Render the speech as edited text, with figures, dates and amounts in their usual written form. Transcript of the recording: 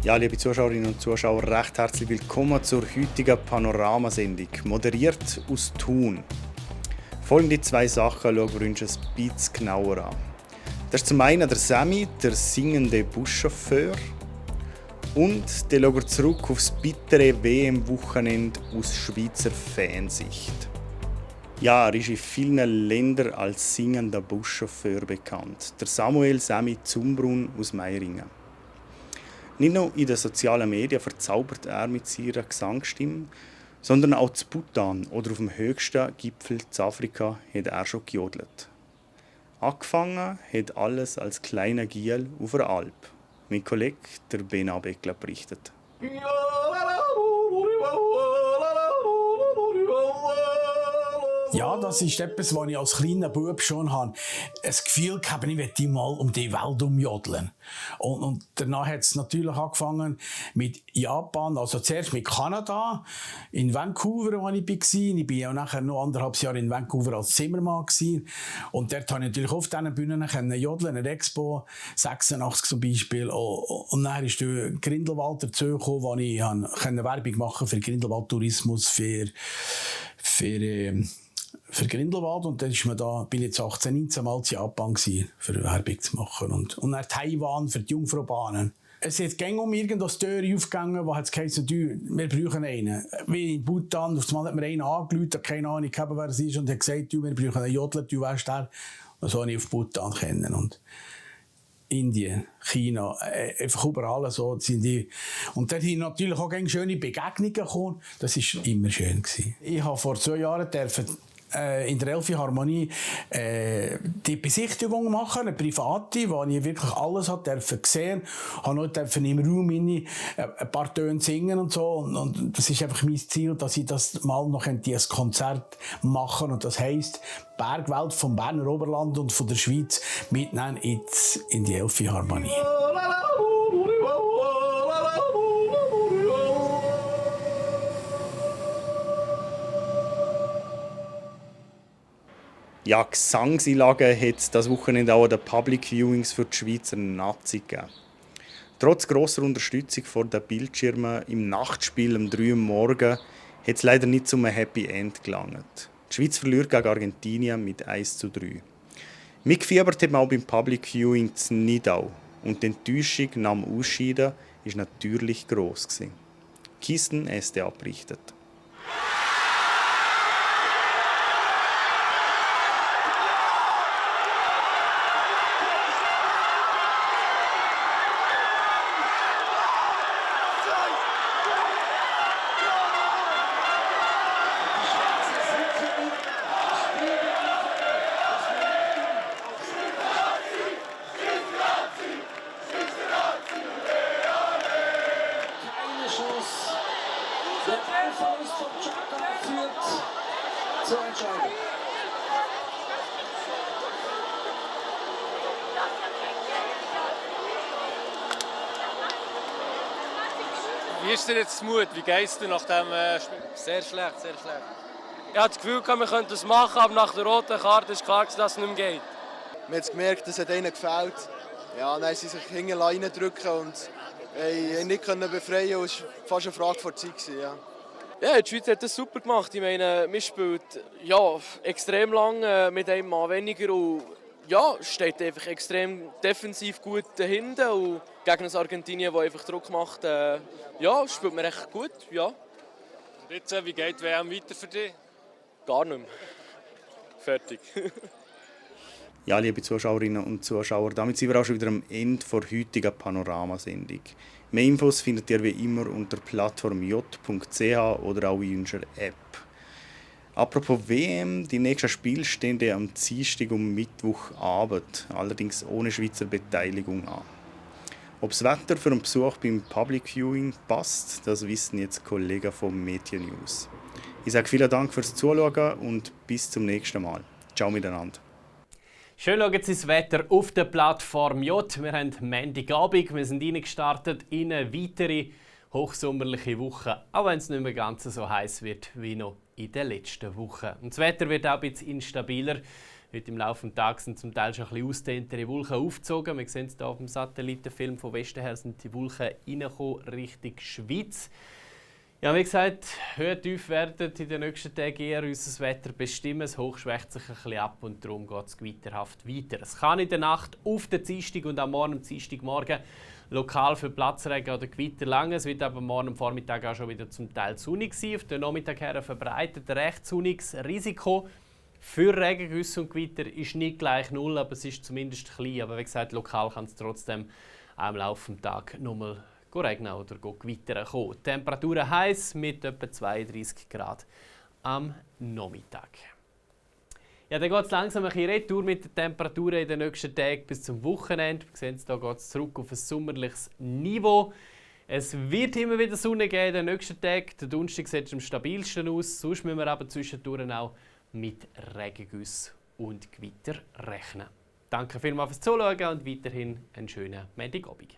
Ja, liebe Zuschauerinnen und Zuschauer, recht herzlich willkommen zur heutigen Panoramasendung, moderiert aus Thun. Folgende zwei Sachen schauen wir uns ein bisschen genauer an. Das ist zum einen der Sammy, der singende Buschauffeur. Und dann schauen wir zurück aufs bittere WM-Wochenende aus Schweizer Fansicht. Ja, er ist in vielen Ländern als singender Buschauffeur bekannt. Der Samuel Sammy Zumbrunn aus Meiringen. Nicht nur in den sozialen Medien verzaubert er mit seiner Gesangsstimme, sondern auch zu Bhutan oder auf dem höchsten Gipfel in Afrika hat er schon gejodelt. Angefangen hat alles als kleiner Giel auf der Alp. Mein Kollege, der Bena Beckler, berichtet. Ja, das ist etwas, was ich als kleiner Bub schon habe. Ein Gefühl gehabt, ich möchte mal um die Welt umjodeln. Und danach hat es natürlich angefangen mit Japan, also zuerst mit Kanada, in Vancouver, wo ich war. Ich war ja nachher noch 1,5 Jahre in Vancouver als Zimmermann gewesen. Und dort konnte ich natürlich auf diesen Bühnen jodeln, eine Expo, 86 zum Beispiel. Und dann ist der Grindelwald dazugekommen, wo ich Werbung machen für Grindelwald Tourismus, für Grindelwald, und dann bin ich jetzt 18, 19 Mal in Japan gewesen, für Werbung zu machen. Und nach Taiwan für die Jungfraubahnen. Es ist gängig um irgendwas Türen aufgegangen, wo es geheißen, wir brauchen einen. Wie in Bhutan, auf einmal hat mir einen angerufen, keine Ahnung, wer es ist, und hat gesagt, wir brauchen einen Jodler, du weißt der. Und so habe ich auf Bhutan kennen. Und Indien, China, einfach überall so sind die. Und dort sind natürlich auch schöne Begegnungen gekommen. Das war immer schön gewesen. Ich habe vor 2 Jahren in der Elfi-Harmonie die Besichtigung machen, eine private, wo ich wirklich alles gesehen durfte. Ich durfte im Raum ein paar Töne singen und so. Und das ist einfach mein Ziel, dass ich das mal noch ein Konzert machen. Und das heisst, Bergwelt vom Berner Oberland und von der Schweiz mitnehmen in die Elfi-Harmonie. Ja, Gesangseinlagen hat es das Wochenende auch an den Public Viewings für die Schweizer Nazi gegeben. Trotz grosser Unterstützung vor den Bildschirmen im Nachtspiel um 3 Uhr morgens hat es leider nicht zum Happy End gelangt. Die Schweiz verliert gegen Argentinien mit 1:3. Mitgefiebert hat man auch beim Public Viewing in Nidau. Und die Enttäuschung nach dem Ausscheiden war natürlich gross. Kisten SDA berichtet. Wie ist dir jetzt Mut? Wie geht's dir nach dem Spiel? Sehr schlecht, sehr schlecht. Ich hatte das Gefühl, wir könnten es machen, aber nach der roten Karte ist klar, dass es nicht mehr geht. Man hat gemerkt, es hat ihnen gefällt. Ja, dann sie sich hinten reindrücken und nicht befreien. Es war fast eine Frage der Zeit. Ja, die Schweiz hat das super gemacht. Ich meine, man spielt extrem lang mit einem Mann weniger und steht einfach extrem defensiv gut dahinter. Und gegen das Argentinien, das einfach Druck macht, spielt man recht gut. Ja. Und jetzt, wie geht die WM weiter für dich? Gar nicht mehr. Fertig. Ja, liebe Zuschauerinnen und Zuschauer, damit sind wir auch schon wieder am Ende der heutigen Panoramasendung. Mehr Infos findet ihr wie immer unter plattformj.ch oder auch in unserer App. Apropos WM, die nächsten Spiele stehen am Dienstag und Mittwochabend, allerdings ohne Schweizer Beteiligung an. Ob das Wetter für einen Besuch beim Public Viewing passt, das wissen jetzt Kollegen vom Media News. Ich sage vielen Dank fürs Zuschauen und bis zum nächsten Mal. Ciao miteinander. Schön schauen Sie das Wetter auf der Plattform J. Wir haben Montagabend, wir sind reingestartet in eine weitere hochsommerliche Woche, auch wenn es nicht mehr ganz so heiß wird wie noch in den letzten Wochen. Und das Wetter wird auch ein bisschen instabiler. Heute im Laufe des Tages sind zum Teil schon ein bisschen ausdehntere Wolken aufgezogen. Wir sehen es hier auf dem Satellitenfilm von Westen her, sind die Wolken reingekommen Richtung Schweiz. Ja, wie gesagt, Höhen-Tief werden in den nächsten Tagen eher unser Wetter bestimmen. Das Hoch schwächt sich ein bisschen ab und darum geht es gewitterhaft weiter. Es kann in der Nacht auf den Dienstag und am Morgen, am Dienstagmorgen, lokal für Platzregen oder Gewitter langen. Es wird aber morgen am Vormittag auch schon wieder zum Teil sonnig sein. Auf den Nachmittag her verbreitet recht sonniges Risiko für Regengüsse und Gewitter ist nicht gleich null, aber es ist zumindest klein. Aber wie gesagt, lokal kann es trotzdem auch im Laufe des Tages nochmal regnen oder gewittern kommen. Die Temperaturen heiß mit etwa 32 Grad am Nachmittag. Ja, dann geht es langsam ein bisschen retour mit den Temperaturen in den nächsten Tagen bis zum Wochenende. Wir sehen es, hier geht es zurück auf ein sommerliches Niveau. Es wird immer wieder Sonne geben in den nächsten Tagen. Der Donnerstag sieht am stabilsten aus. Sonst müssen wir aber zwischendurch auch mit Regengüssen und Gewitter rechnen. Danke vielmals fürs Zuschauen und weiterhin einen schönen Montagabend.